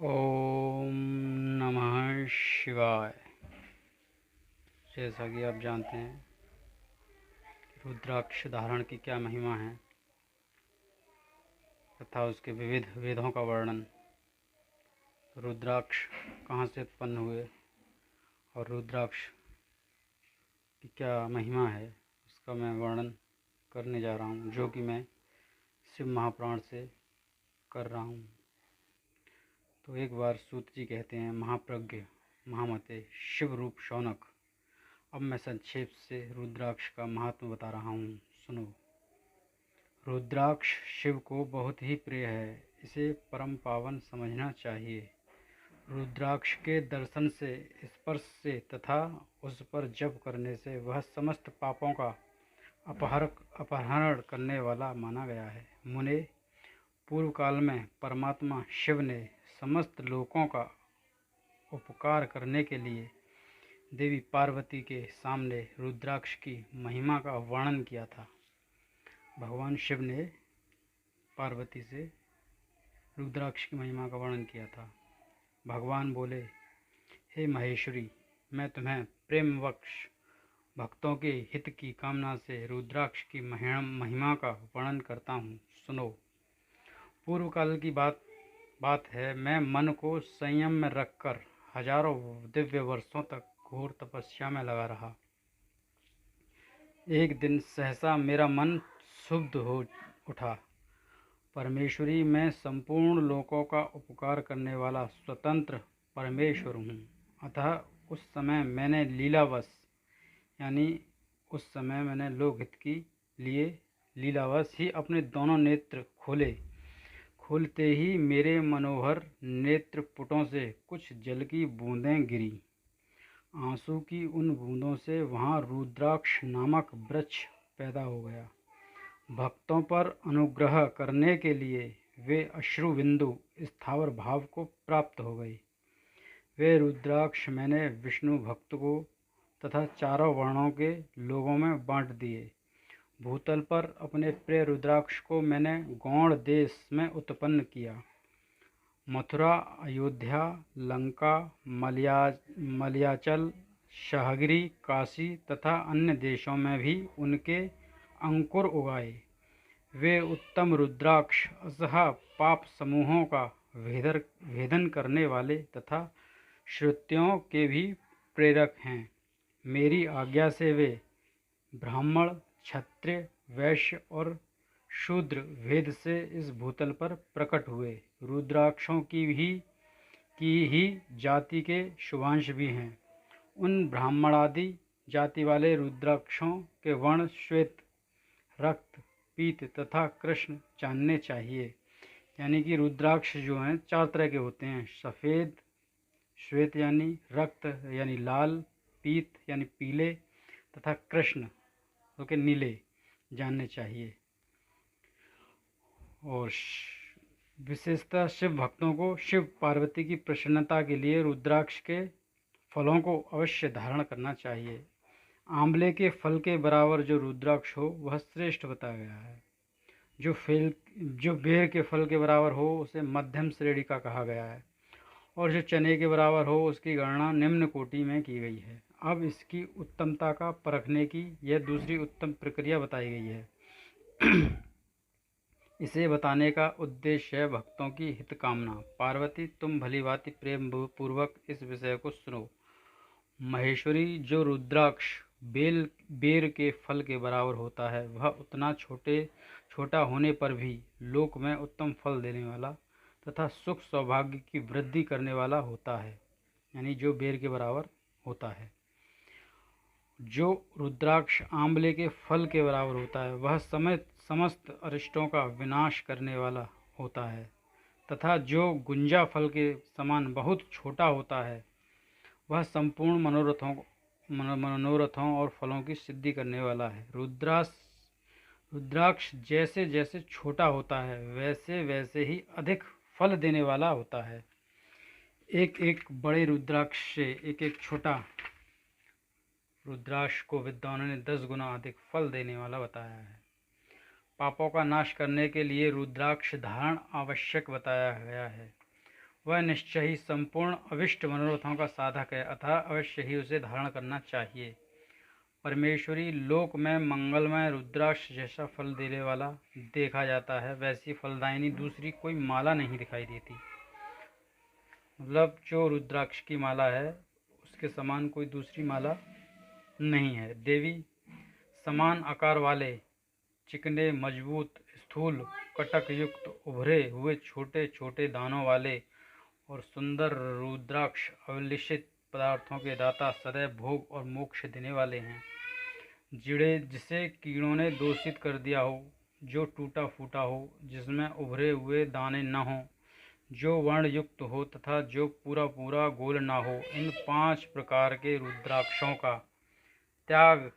ओम नमः शिवाय। जैसा कि आप जानते हैं रुद्राक्ष धारण की क्या महिमा है तथा उसके विविध वेदों का वर्णन, रुद्राक्ष कहाँ से उत्पन्न हुए और रुद्राक्ष की क्या महिमा है उसका मैं वर्णन करने जा रहा हूँ, जो कि मैं शिव महापुराण से कर रहा हूँ। तो एक बार सूत जी कहते हैं, महाप्रज्ञ महामते शिव रूप शौनक, अब मैं संक्षेप से रुद्राक्ष का महात्म बता रहा हूँ, सुनो। रुद्राक्ष शिव को बहुत ही प्रिय है, इसे परम पावन समझना चाहिए। रुद्राक्ष के दर्शन से, स्पर्श से तथा उस पर जप करने से वह समस्त पापों का अपहरण करने वाला माना गया है। मुने, पूर्व काल में परमात्मा शिव ने समस्त लोकों का उपकार करने के लिए देवी पार्वती के सामने रुद्राक्ष की महिमा का वर्णन किया था। भगवान शिव ने पार्वती से रुद्राक्ष की महिमा का वर्णन किया था। भगवान बोले, हे महेश्वरी, मैं तुम्हें प्रेमवश भक्तों के हित की कामना से रुद्राक्ष की महिमा का वर्णन करता हूँ, सुनो। पूर्व काल की बात है, मैं मन को संयम में रखकर हजारों दिव्य वर्षों तक घोर तपस्या में लगा रहा। एक दिन सहसा मेरा मन क्षुब्ध हो उठा। परमेश्वरी, मैं संपूर्ण लोकों का उपकार करने वाला स्वतंत्र परमेश्वर हूँ। अतः उस समय मैंने लीलावश, यानी उस समय मैंने लोकहित के लिए लीलावश ही अपने दोनों नेत्र खोले। खोलते ही मेरे मनोहर नेत्रपुटों से कुछ जल की बूंदें गिरी। आंसू की उन बूंदों से वहाँ रुद्राक्ष नामक वृक्ष पैदा हो गया। भक्तों पर अनुग्रह करने के लिए वे अश्रु बिंदु स्थावर भाव को प्राप्त हो गए। वे रुद्राक्ष मैंने विष्णु भक्त को तथा चारों वर्णों के लोगों में बांट दिए। भूतल पर अपने प्रिय रुद्राक्ष को मैंने गौड़ देश में उत्पन्न किया। मथुरा, अयोध्या, लंका, मलयाचल, शाहगिरी, काशी तथा अन्य देशों में भी उनके अंकुर उगाए। वे उत्तम रुद्राक्ष असहा पाप समूहों का भेदन करने वाले तथा श्रुतियों के भी प्रेरक हैं। मेरी आज्ञा से वे ब्राह्मण, क्षत्रिय, वैश्य और शूद्र भेद से इस भूतल पर प्रकट हुए। रुद्राक्षों की ही जाति के शुभांश भी हैं। उन ब्राह्मणादि जाति वाले रुद्राक्षों के वर्ण श्वेत, रक्त, पीत तथा कृष्ण जानने चाहिए। यानी कि रुद्राक्ष जो हैं 4 तरह के होते हैं। सफ़ेद, श्वेत यानी रक्त यानी लाल, पीत यानी पीले तथा कृष्ण जो कि नीले जानने चाहिए। और विशेषतः शिव भक्तों को शिव पार्वती की प्रसन्नता के लिए रुद्राक्ष के फलों को अवश्य धारण करना चाहिए। आंवले के फल के बराबर जो रुद्राक्ष हो वह श्रेष्ठ बताया गया है। जो बेर के फल के बराबर हो उसे मध्यम श्रेणी का कहा गया है, और जो चने के बराबर हो उसकी गणना निम्न कोटि में की गई है। अब इसकी उत्तमता का परखने की यह दूसरी उत्तम प्रक्रिया बताई गई है। इसे बताने का उद्देश्य है भक्तों की हित कामना। पार्वती, तुम भलीभांति प्रेम पूर्वक इस विषय को सुनो। महेश्वरी, जो रुद्राक्ष बेर के फल के बराबर होता है वह उतना छोटा होने पर भी लोक में उत्तम फल देने वाला तथा सुख सौभाग्य की वृद्धि करने वाला होता है। यानी जो बेर के बराबर होता है। जो रुद्राक्ष आंवले के फल के बराबर होता है वह समस्त अरिष्टों का विनाश करने वाला होता है, तथा जो गुंजा फल के समान बहुत छोटा होता है वह संपूर्ण मनोरथों और फलों की सिद्धि करने वाला है। रुद्राक्ष जैसे जैसे छोटा होता है वैसे वैसे ही अधिक फल देने वाला होता है। एक एक बड़े रुद्राक्ष से एक एक छोटा रुद्राक्ष को विद्वानों ने 10 गुना अधिक फल देने वाला बताया है। पापों का नाश करने के लिए रुद्राक्ष धारण आवश्यक बताया गया है। वह निश्चय ही संपूर्ण अभिष्ट मनोरथों का साधक है, अतः अवश्य ही उसे धारण करना चाहिए। परमेश्वरी लोक में मंगलमय रुद्राक्ष जैसा फल देने वाला देखा जाता है, वैसी फलदायिनी दूसरी कोई माला नहीं दिखाई देती। मतलब जो रुद्राक्ष की माला है उसके समान कोई दूसरी माला नहीं है। देवी समान आकार वाले चिकने, मजबूत, स्थूल, कटक युक्त, उभरे हुए छोटे छोटे दानों वाले और सुंदर रुद्राक्ष अवलिशित पदार्थों के दाता, सदैव भोग और मोक्ष देने वाले हैं। जिसे कीड़ों ने दूषित कर दिया हो, जो टूटा फूटा हो, जिसमें उभरे हुए दाने न हो, जो वर्ण युक्त हो तथा जो पूरा पूरा गोल न हो, इन 5 प्रकार के रुद्राक्षों का त्याग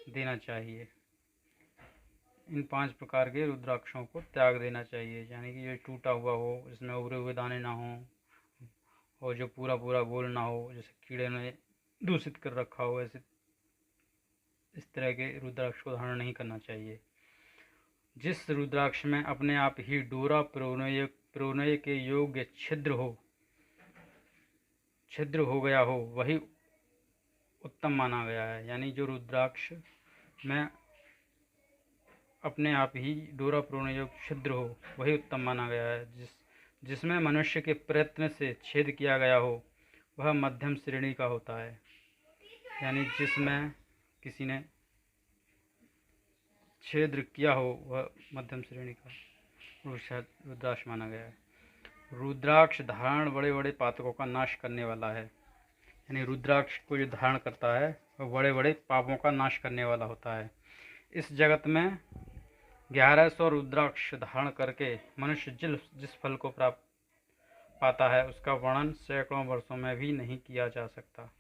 देना चाहिए। इन 5 प्रकार के रुद्राक्षों को त्याग देना चाहिए, यानी कि जो टूटा हुआ हो, जिसमें उभरे हुए दाने ना हो, और जो पूरा पूरा गोल ना हो, जैसे कीड़े ने दूषित कर रखा हो, ऐसे इस तरह के रुद्राक्ष को धारण नहीं करना चाहिए। जिस रुद्राक्ष में अपने आप ही डोरा प्रोनय के योग्य छिद्र हो गया हो, वही उत्तम माना गया है। यानी जो रुद्राक्ष में अपने आप ही डोरा प्रोनय योग्य छिद्र हो, वही उत्तम माना गया है। जिसमें मनुष्य के प्रयत्न से छेद किया गया हो, वह मध्यम श्रेणी का होता है। यानी जिसमें किसी ने छेद किया हो, वह मध्यम श्रेणी का रुद्राक्ष माना गया है। रुद्राक्ष धारण बड़े बड़े पातकों का नाश करने वाला है। यानी रुद्राक्ष को जो धारण करता है वह बड़े बड़े पापों का नाश करने वाला होता है। इस जगत में 1100 रुद्राक्ष धारण करके मनुष्य जिस फल को प्राप्त पाता है, उसका वर्णन सैकड़ों वर्षों में भी नहीं किया जा सकता।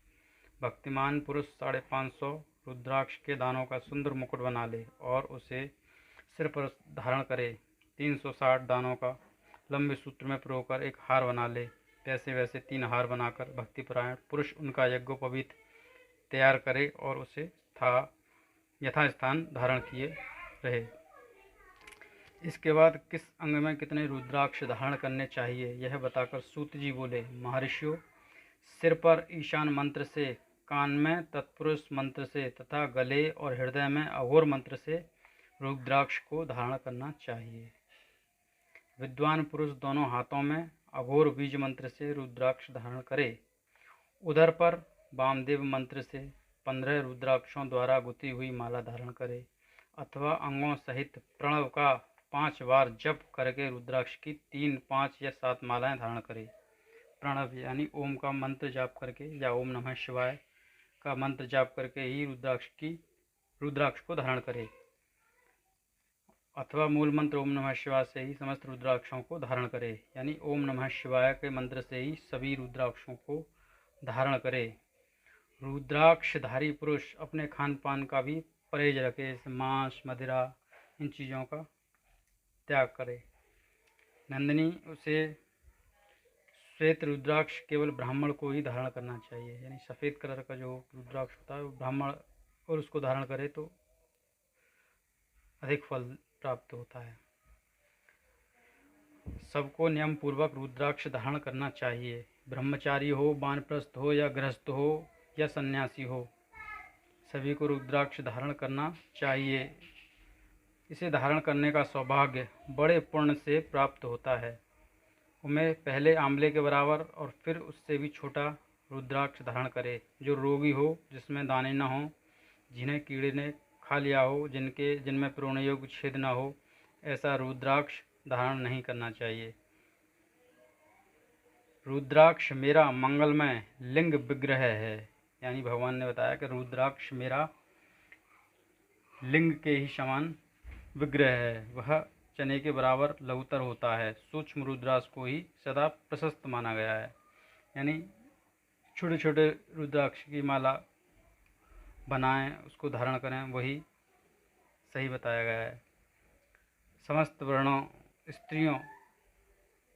भक्तिमान पुरुष 550 रुद्राक्ष के दानों का सुंदर मुकुट बना ले और उसे सिर पर धारण करे। 360 दानों का लंबे सूत्र में पिरोकर एक हार बना ले। वैसे वैसे 3 हार बनाकर भक्तिपरायण पुरुष उनका यज्ञोपवीत तैयार करे और उसे यथास्थान धारण किए रहे। इसके बाद किस अंग में कितने रुद्राक्ष धारण करने चाहिए, यह बताकर सूत जी बोले, महर्षियों, सिर पर ईशान मंत्र से, कान में तत्पुरुष मंत्र से तथा गले और हृदय में अघोर मंत्र से रुद्राक्ष को धारण करना चाहिए। विद्वान पुरुष दोनों हाथों में अघोर बीज मंत्र से रुद्राक्ष धारण करे। उधर पर वामदेव मंत्र से 15 रुद्राक्षों द्वारा गुथी हुई माला धारण करे, अथवा अंगों सहित प्रणव का 5 बार जप करके रुद्राक्ष की 3, 5 या 7 मालाएं धारण करे। प्रणव यानी ओम का मंत्र जाप करके या ओम नमः शिवाय का मंत्र जाप करके ही रुद्राक्ष को धारण करे, अथवा मूल मंत्र ओम नमः शिवाय से ही समस्त रुद्राक्षों को धारण करे। यानी ओम नमः शिवाय के मंत्र से ही सभी रुद्राक्षों को धारण करे। रुद्राक्षधारी पुरुष अपने खान पान का भी परहेज रखे, जैसे मांस, मदिरा, इन चीज़ों का त्याग करे। नंदिनी, उसे श्वेत रुद्राक्ष केवल ब्राह्मण को ही धारण करना चाहिए। यानी सफ़ेद कलर का जो रुद्राक्ष होता है वो ब्राह्मण और उसको धारण करे तो अधिक फल प्राप्त होता है। सबको नियम पूर्वक रुद्राक्ष धारण करना चाहिए। ब्रह्मचारी हो, वानप्रस्थ हो या गृहस्थ हो या सन्यासी हो, सभी को रुद्राक्ष धारण करना चाहिए। इसे धारण करने का सौभाग्य बड़े पुण्य से प्राप्त होता है। उनमें पहले आंवले के बराबर और फिर उससे भी छोटा रुद्राक्ष धारण करे। जो रोगी हो, जिसमें दाने न हो, जिन्हें कीड़े ने खा लिया हो, जिनमें प्रोणय योग्य छेद न हो, ऐसा रुद्राक्ष धारण नहीं करना चाहिए। रुद्राक्ष मेरा मंगलमय लिंग विग्रह है। यानी भगवान ने बताया कि रुद्राक्ष मेरा लिंग के ही समान विग्रह है। वह चने के बराबर लघुतर होता है। सूक्ष्म रुद्राक्ष को ही सदा प्रशस्त माना गया है। यानी छोटे छोटे रुद्राक्ष की माला बनाएं, उसको धारण करें, वही सही बताया गया है। समस्त वर्णों स्त्रियों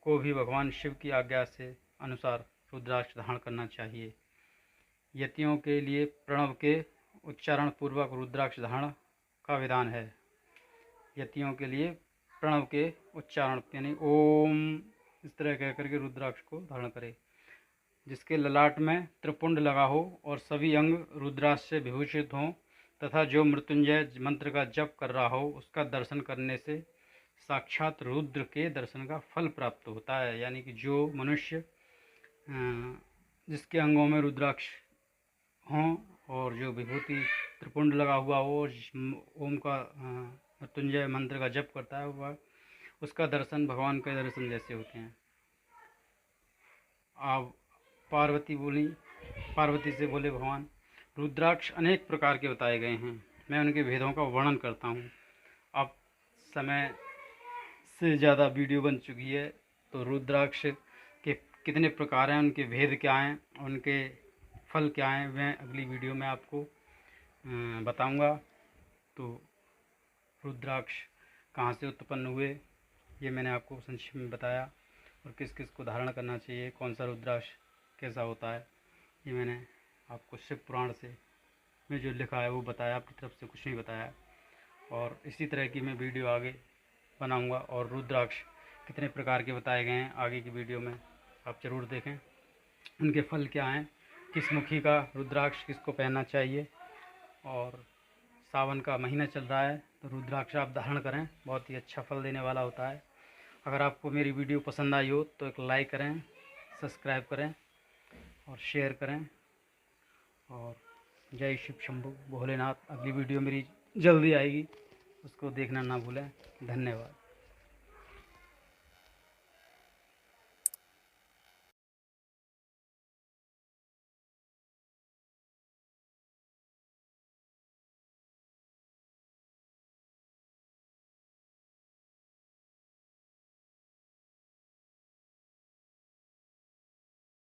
को भी भगवान शिव की आज्ञा से अनुसार रुद्राक्ष धारण करना चाहिए। यतियों के लिए प्रणव के उच्चारण पूर्वक रुद्राक्ष धारण का विधान है। यतियों के लिए प्रणव के उच्चारण यानी ओम इस तरह कह करके रुद्राक्ष को धारण करें। जिसके ललाट में त्रिपुंड लगा हो और सभी अंग रुद्राक्ष से विभूषित हों तथा जो मृत्युंजय मंत्र का जप कर रहा हो, उसका दर्शन करने से साक्षात रुद्र के दर्शन का फल प्राप्त होता है। यानी कि जो मनुष्य जिसके अंगों में रुद्राक्ष हों और जो विभूति त्रिपुंड लगा हुआ हो, ओम का मृत्युंजय मंत्र का जप करता है, वह उसका दर्शन भगवान के दर्शन जैसे होते हैं। आप पार्वती से बोले भगवान, रुद्राक्ष अनेक प्रकार के बताए गए हैं, मैं उनके भेदों का वर्णन करता हूँ। अब समय से ज़्यादा वीडियो बन चुकी है, तो रुद्राक्ष के कितने प्रकार हैं, उनके भेद क्या हैं, उनके फल क्या हैं, मैं अगली वीडियो में आपको बताऊंगा। तो रुद्राक्ष कहाँ से उत्पन्न हुए, ये मैंने आपको संक्षिप्त में बताया, और किस किस को धारण करना चाहिए, कौन सा रुद्राक्ष कैसा होता है, ये मैंने आपको शिव पुराण से में जो लिखा है वो बताया, अपनी तरफ से कुछ नहीं बताया। और इसी तरह की मैं वीडियो आगे बनाऊंगा, और रुद्राक्ष कितने प्रकार के बताए गए हैं आगे की वीडियो में आप ज़रूर देखें। उनके फल क्या हैं, किस मुखी का रुद्राक्ष किसको पहनना चाहिए, और सावन का महीना चल रहा है तो रुद्राक्ष आप धारण करें, बहुत ही अच्छा फल देने वाला होता है। अगर आपको मेरी वीडियो पसंद आई हो तो एक लाइक करें, सब्सक्राइब करें और शेयर करें। और जय शिव शंभू भोलेनाथ। अगली वीडियो मेरी जल्दी आएगी, उसको देखना ना भूलें। धन्यवाद।